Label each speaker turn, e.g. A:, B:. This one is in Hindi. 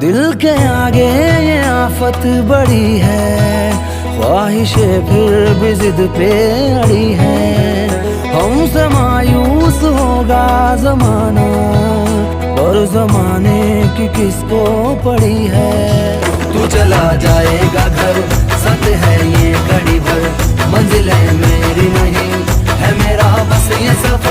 A: दिल के आगे ये आफत बड़ी है, ख्वाहिशें फिर भी जिद पे अड़ी है। हमसे मायूस होगा जमाना, और जमाने की किसको पड़ी है। तू चला जाएगा घर, सच है ये घड़ी भर, मंजिल है मेरी नहीं है मेरा बस ये सफर।